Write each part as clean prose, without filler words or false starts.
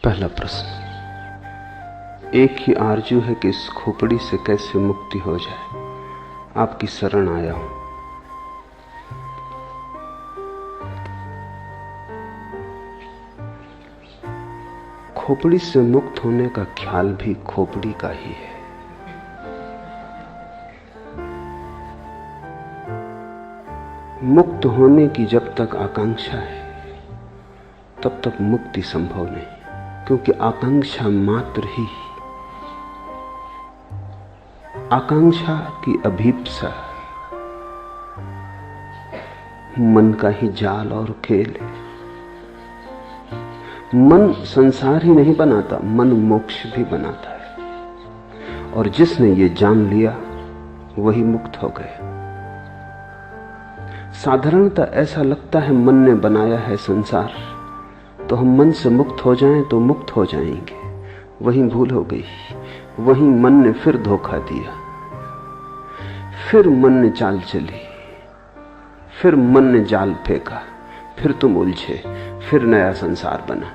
पहला प्रश्न, एक ही आरजू है कि इस खोपड़ी से कैसे मुक्ति हो जाए। आपकी शरण आया हूं। खोपड़ी से मुक्त होने का ख्याल भी खोपड़ी का ही है। मुक्त होने की जब तक आकांक्षा है तब तक मुक्ति संभव नहीं, क्योंकि आकांक्षा मात्र ही, आकांक्षा की अभीप्सा मन का ही जाल और खेल है। मन संसार ही नहीं बनाता, मन मोक्ष भी बनाता है, और जिसने ये जान लिया वही मुक्त हो गया। साधारणतः ऐसा लगता है मन ने बनाया है संसार, तो हम मन से मुक्त हो जाएं तो मुक्त हो जाएंगे। वही भूल हो गई, वही मन ने फिर धोखा दिया, फिर मन ने चाल चली, फिर मन ने जाल फेंका, फिर तुम उलझे, फिर नया संसार बना।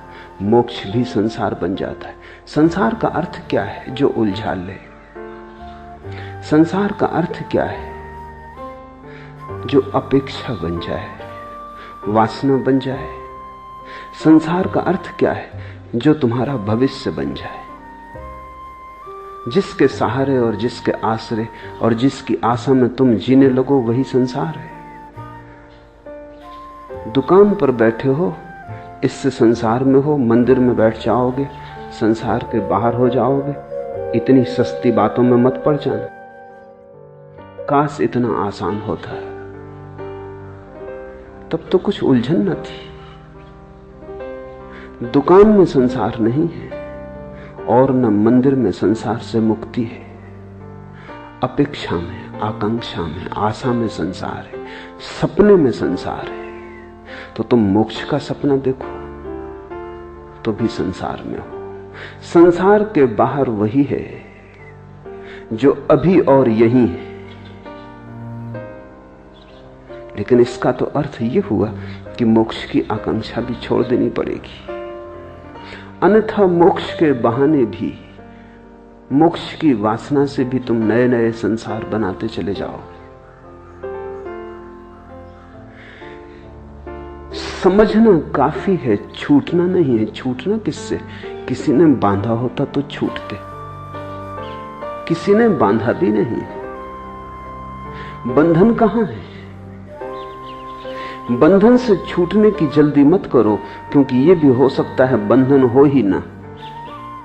मोक्ष भी संसार बन जाता है। संसार का अर्थ क्या है? जो उलझा ले। संसार का अर्थ क्या है? जो अपेक्षा बन जाए, वासना बन जाए। संसार का अर्थ क्या है? जो तुम्हारा भविष्य बन जाए। जिसके सहारे और जिसके आश्रय और जिसकी आशा में तुम जीने लगो, वही संसार है। दुकान पर बैठे हो, इससे संसार में हो। मंदिर में बैठ जाओगे, संसार के बाहर हो जाओगे। इतनी सस्ती बातों में मत पड़ जाना। काश इतना आसान होता है, तब तो कुछ उलझन न थी। दुकान में संसार नहीं है और न मंदिर में संसार से मुक्ति है। अपेक्षा में, आकांक्षा में, आशा में संसार है, सपने में संसार है। तो तुम मोक्ष का सपना देखो तो भी संसार में हो। संसार के बाहर वही है जो अभी और यही है। लेकिन इसका तो अर्थ यह हुआ कि मोक्ष की आकांक्षा भी छोड़ देनी पड़ेगी, अन्यथा मोक्ष के बहाने भी, मोक्ष की वासना से भी तुम नए नए संसार बनाते चले जाओ। समझना काफी है, छूटना नहीं है। छूटना किससे? किसी ने बांधा होता तो छूटते, किसी ने बांधा भी नहीं। बंधन कहां है? बंधन से छूटने की जल्दी मत करो, क्योंकि यह भी हो सकता है बंधन हो ही ना,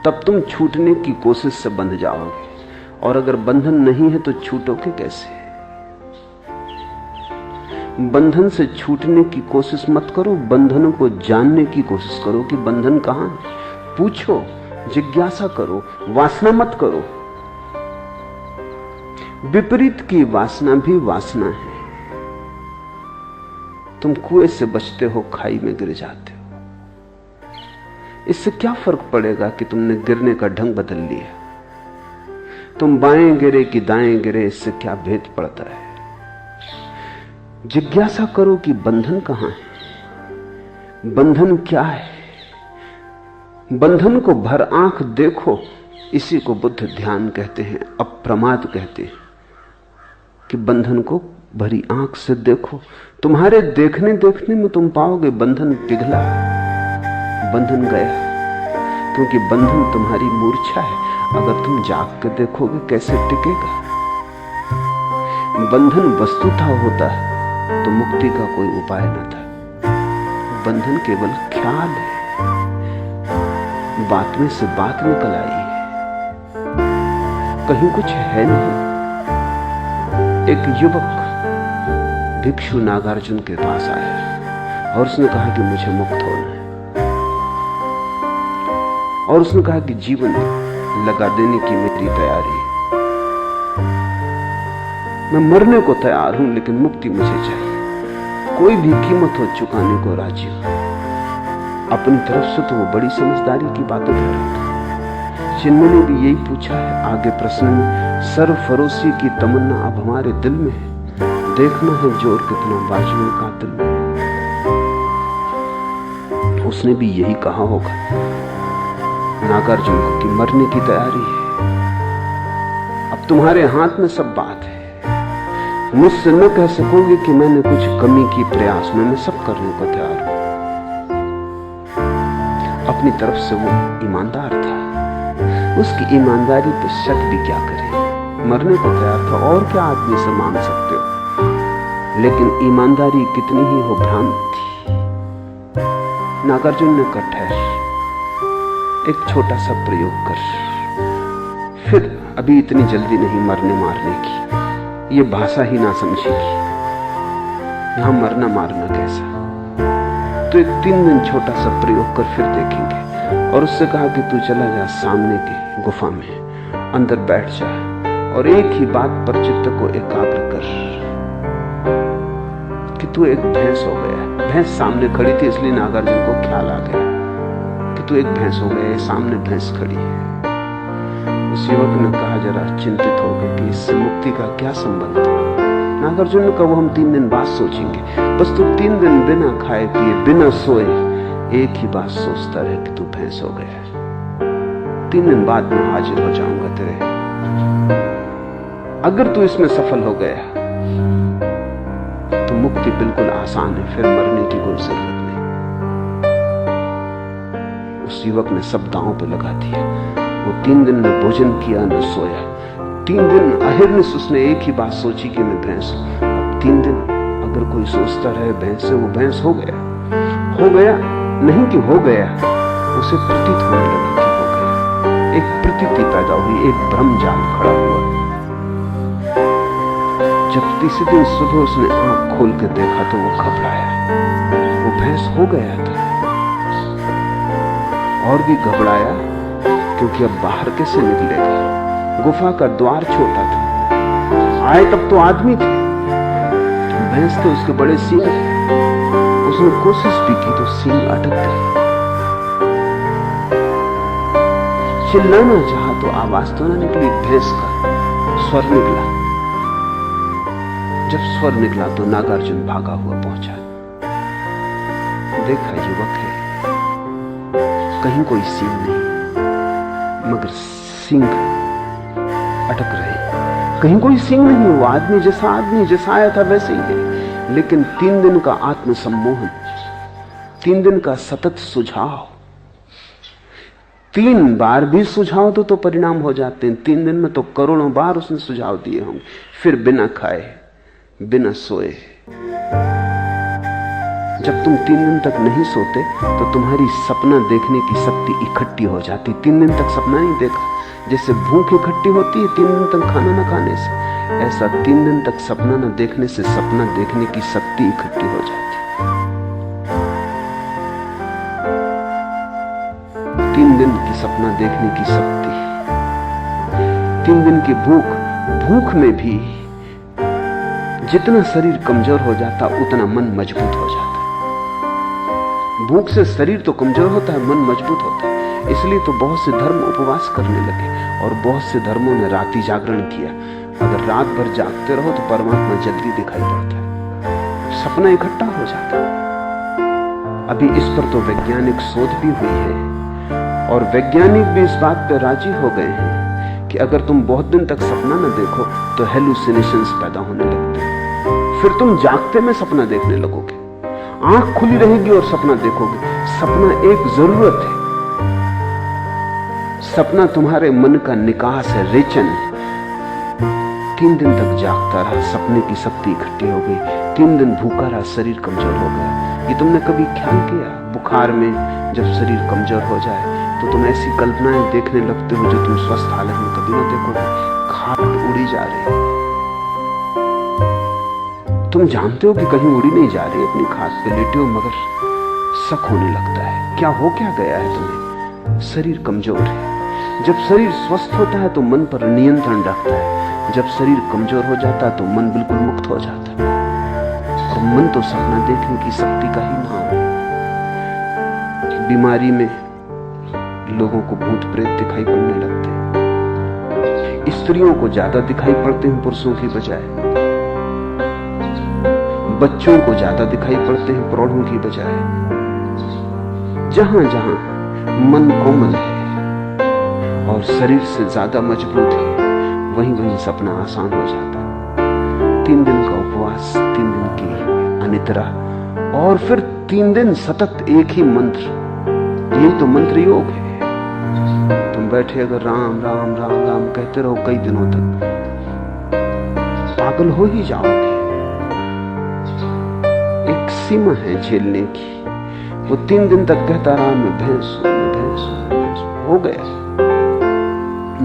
तब तुम छूटने की कोशिश से बंध जाओगे। और अगर बंधन नहीं है तो छूटोगे कैसे? बंधन से छूटने की कोशिश मत करो, बंधन को जानने की कोशिश करो कि बंधन कहां है। पूछो, जिज्ञासा करो, वासना मत करो। विपरीत की वासना भी वासना है। तुम कुएं से बचते हो, खाई में गिर जाते हो। इससे क्या फर्क पड़ेगा कि तुमने गिरने का ढंग बदल लिया? तुम बाएं गिरे कि दाएं गिरे, इससे क्या भेद पड़ता है? जिज्ञासा करो कि बंधन कहां है, बंधन क्या है। बंधन को भर आंख देखो। इसी को बुद्ध ध्यान कहते हैं, अप्रमाद कहते हैं कि बंधन को भरी आंख से देखो। तुम्हारे देखने देखने में तुम पाओगे बंधन पिघला, बंधन गया, क्योंकि बंधन तुम्हारी मूर्छा है। अगर तुम जाग के देखोगे कैसे टिकेगा? बंधन वस्तुतः होता है तो मुक्ति का कोई उपाय न था। बंधन केवल ख्याल है, बात में से बात निकल आई है, कहीं कुछ है नहीं। एक युवक भिक्षु नागार्जुन के पास आया और उसने कहा कि मुझे मुक्त होना है, और उसने कहा कि जीवन लगा देने की मेरी तैयारी है। मैं मरने को तैयार हूं, लेकिन मुक्ति मुझे चाहिए। कोई भी कीमत हो चुकाने को राजी हूं। अपनी तरफ से तो वो बड़ी समझदारी की बातें कर रहा था। चिन्मय ने भी यही पूछा है आगे प्रश्न में, सरफरोशी की तमन्ना अब हमारे दिल में है, देखना है जोर कितना बाजुओं कातिल में। उसने भी यही कहा होगा नागार्जुन को कि मरने की तैयारी है, अब तुम्हारे हाथ में सब बात है। मुझसे न कह सकोगे कि मैंने कुछ कमी की प्रयास में, मैं सब करने को तैयार हूं। अपनी तरफ से वो ईमानदार था, उसकी ईमानदारी पे शक भी क्या करे। मरने को तैयार था, और क्या आदमी से मांग सकते हो। लेकिन ईमानदारी कितनी ही हो भ्रांत थी। नागार्जुन ने कहा ठहर, एक छोटा सा प्रयोग कर, फिर अभी इतनी जल्दी नहीं मरने मारने की, ये भाषा ही ना समझेगी। यहां मरना मारना कैसा, तो एक 3 दिन छोटा सा प्रयोग कर, फिर देखेंगे। और उससे कहा कि तू चला जा सामने की गुफा में, अंदर बैठ जा और एक ही बात पर चित्त को एकाग्र कर कि तू एक भैंस हो गया। भैंस सामने खड़ी थी, इसलिए नागार्जुन को ख्याल आ गया कि तू एक भैंस हो गया, सामने भैंस खड़ी है। उस युवक ने कहा जरा चिंतित हो गया कि इससे मुक्ति का क्या संबंध है। नागार्जुन ने कहा वो हम 3 दिन बाद सोचेंगे, बस तू 3 दिन बिना खाए पिए बिना सोए एक ही बात सोचता रहे कि तू भैंस हो गया है। 3 दिन बाद मैं हाजिर हो जाऊंगा तेरे। अगर तू इसमें सफल हो गया तो मुक्ति बिल्कुल आसान है, फिर मरने की कोई जरूरत नहीं। उस युवक ने सब दांव पे लगा दिया। वो 3 दिन न भोजन किया न सोया। 3 दिन अहिर्निश उसने एक ही बात सोची कि मैं भैंस हूं। अब 3 दिन अगर कोई सोचता रहे भैंस से, वो भैंस हो गया। हो गया नहीं कि हो गया, उसे प्रतीत होने लगा कि हो गया। एक प्रतीति पैदा हुई, एक भ्रम जाल खड़ा हुआ। जब तीसरे दिन सुबह उसने आंख खोल के देखा तो वो घबराया। वो भैंस हो गया था, और भी घबराया क्योंकि अब बाहर कैसे निकलेगा। गुफा का द्वार छोटा था, आए तब तो आदमी थे, भैंस तो उसके बड़े सींग थे। उसने कोशिश भी की तो सींग अटक गए। चिल्लाना चाहा तो आवाज तो ना निकली, भैंस का स्वर निकला। जब स्वर निकला तो नागार्जुन भागा हुआ पहुंचा। देखा युवक है, कहीं कोई सींग नहीं, मगर सींग अटक रहे। कहीं कोई सींग नहीं, वो आदमी जैसा आया था वैसे ही है। लेकिन 3 दिन का आत्मसम्मोहन, 3 दिन का सतत सुझाव, 3 बार भी सुझाव तो परिणाम हो जाते हैं। 3 दिन में तो करोड़ों बार उसने सुझाव दिए होंगे। फिर बिना खाए बिना सोए। जब तुम 3 दिन तक नहीं सोते तो तुम्हारी सपना देखने की शक्ति इकट्ठी हो जाती। 3 दिन तक सपना नहीं देखा, जैसे भूख इकट्ठी होती है 3 दिन तक खाना न खाने से, ऐसा 3 दिन तक सपना न देखने से सपना देखने की शक्ति इकट्ठी हो जाती। 3 दिन की सपना देखने की शक्ति, 3 दिन की भूख में भी जितना शरीर कमजोर हो जाता उतना मन मजबूत हो जाता। भूख से शरीर तो कमजोर होता है, मन मजबूत होता है। इसलिए तो बहुत से धर्म उपवास करने लगे और बहुत से धर्मों ने रात्रि जागरण किया। अगर रात भर जागते रहो तो परमात्मा जल्दी दिखाई पड़ता है, सपना इकट्ठा हो जाता है। अभी इस पर तो वैज्ञानिक शोध भी हुई है और वैज्ञानिक भी इस बात पर राजी हो गए हैं कि अगर तुम बहुत दिन तक सपना न देखो तो हेलुसिनेशंस पैदा होने लगते हैं। फिर तुम जागते में सपना देखने लगोगे, आंख खुली रहेगी और सपना देखोगे। सपना एक जरूरत है, सपना तुम्हारे मन का निकास है, रेचन है। 3 दिन तक जागता रहा, सपने की शक्ति इकट्ठी हो गई। 3 दिन भूखा रहा, शरीर कमजोर हो गया। ये तुमने कभी ख्याल किया? बुखार में जब शरीर कमजोर हो जाए तो तुम ऐसी कल्पनाएं देखने लगते हो जो तुम स्वस्थ हालत में कभी ना देखोगे। खाट उड़ी जा रही, तुम जानते हो कि कहीं उड़ी नहीं जा रही, अपनी खाट पे लेटे हो, मगर शक होने लगता है क्या गया है तुम्हें। शरीर कमजोर है। जब शरीर स्वस्थ होता है तो मन पर नियंत्रण रखता है, जब शरीर कमजोर हो जाता है तो मन बिल्कुल मुक्त हो जाता है। और मन तो सपना देखने की शक्ति का ही नाम है। बीमारी में लोगों को भूत प्रेत दिखाई पड़ने लगते हैं, स्त्रियों को ज्यादा दिखाई पड़ते हैं पुरुषों की बजाय, बच्चों को ज्यादा दिखाई पड़ते हैं प्रौढ़ों की बजाय। जहां जहां मन कोमल है, और शरीर से ज्यादा मजबूत है, वहीं सपना आसान हो जाता है। 3 दिन का उपवास, 3 दिन की अनिद्रा, और फिर 3 दिन सतत एक ही मंत्र। यही तो मंत्र योग है। तुम बैठे अगर राम राम राम राम कहते रहो कई दिनों तक, पागल हो ही जाओगे। एक सीमा है झेलने की। वो 3 दिन तक कहता रहा मैं भैंस हो गया।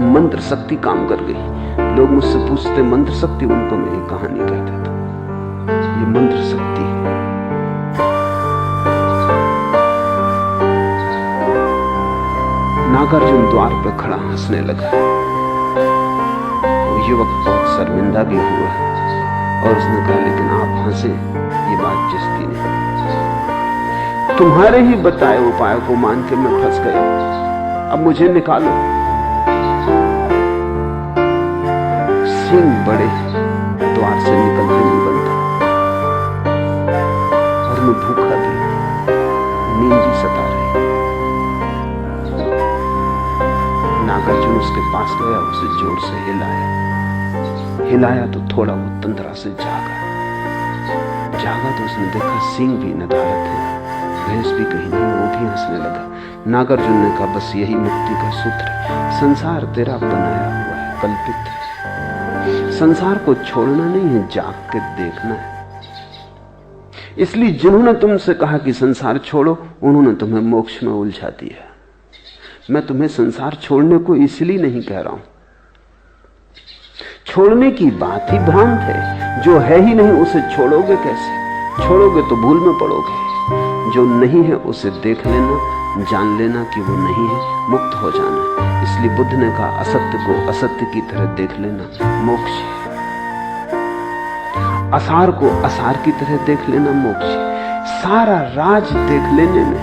मंत्र शक्ति काम कर गई। लोग मुझसे पूछते मंत्र शक्ति, उनको मैं एक कहानी कह देता। ये मंत्र शक्ति है। नागार्जुन द्वार पर खड़ा हंसने लगा। वो युवक बहुत शर्मिंदा भी हुआ और उसने कहा लेकिन आप हंसे, ये बात जचती नहीं। तुम्हारे ही बताए उपाय को मान के मैं फंस गया, अब मुझे निकालो। सींग बड़े, द्वार से निकलते नहीं बनता, और मैं भूखा भी, नींद भी सता रही। नागार्जुन उसके पास गया, उसे जोर से हिलाया तो थोड़ा वो तंद्रा से जागा तो उसने देखा सींग भी नदारत है, भैंस भी कहीं नहीं, वो भी हंसने लगा। नागार्जुन ने कहा बस यही मुक्ति का सूत्र है। संसार तेरा बनाया हुआ है, कल्पित है। संसार को छोड़ना नहीं है, जाग के देखना है। इसलिए जिन्होंने तुमसे कहा कि संसार छोड़ो, उन्होंने तुम्हें मोक्ष में उलझा दिया। मैं तुम्हें संसार छोड़ने को इसलिए नहीं कह रहा हूं। छोड़ने की बात ही भ्रांत है। जो है ही नहीं उसे छोड़ोगे कैसे? छोड़ोगे तो भूल में पड़ोगे। जो नहीं है उसे देख लेना, जान लेना कि वो नहीं है, मुक्त हो जाना। इसलिए बुद्ध ने कहा असत्य को असत्य की तरह देख लेना मोक्ष है, असार को असार की तरह देख लेना मोक्ष है। सारा राज देख लेने में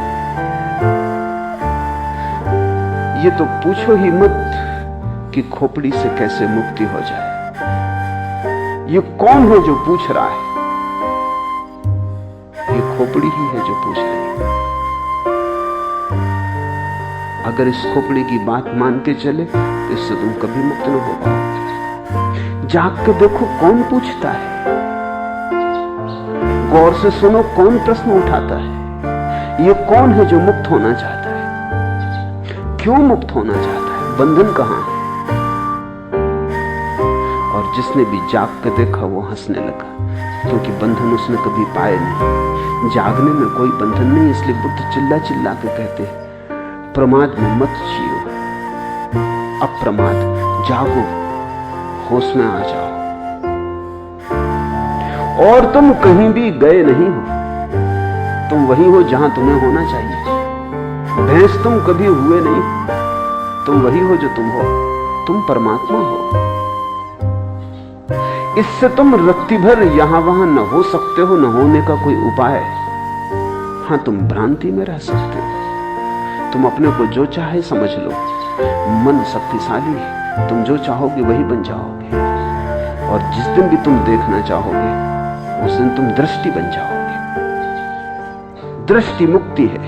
ये तो पूछो ही मत कि खोपड़ी से कैसे मुक्ति हो जाए। ये कौन है जो पूछ रहा है? ये खोपड़ी ही है जो पूछ रही है। अगर इस खोपड़ी की बात मान के चले तो इससे तुम कभी मुक्त न हो पाओगे। जाग के देखो कौन पूछता है, गौर से सुनो कौन प्रश्न उठाता है। ये कौन है जो मुक्त होना चाहता है? क्यों मुक्त होना चाहता है? बंधन कहां है? और जिसने भी जाग के देखा वो हंसने लगा, क्योंकि बंधन उसने कभी पाए नहीं। जागने में कोई बंधन नहीं। इसलिए बुद्ध चिल्ला चिल्ला के कहते हैं प्रमाद में मत जियो, अप्रमाद जागो, होश में आ जाओ। और तुम कहीं भी गए नहीं हो, तुम वही हो जहां तुम्हें होना चाहिए। भैंस तुम कभी हुए नहीं, तुम वही हो जो तुम हो। तुम परमात्मा हो। इससे तुम रत्ती भर यहां वहां न हो सकते हो, न होने का कोई उपाय। हां, तुम भ्रांति में रह सकते हो। तुम अपने को जो चाहे समझ लो। मन शक्तिशाली है, तुम जो चाहोगे वही बन जाओगे। और जिस दिन भी तुम देखना चाहोगे उस दिन तुम दृष्टि बन जाओगे। दृष्टि मुक्ति है।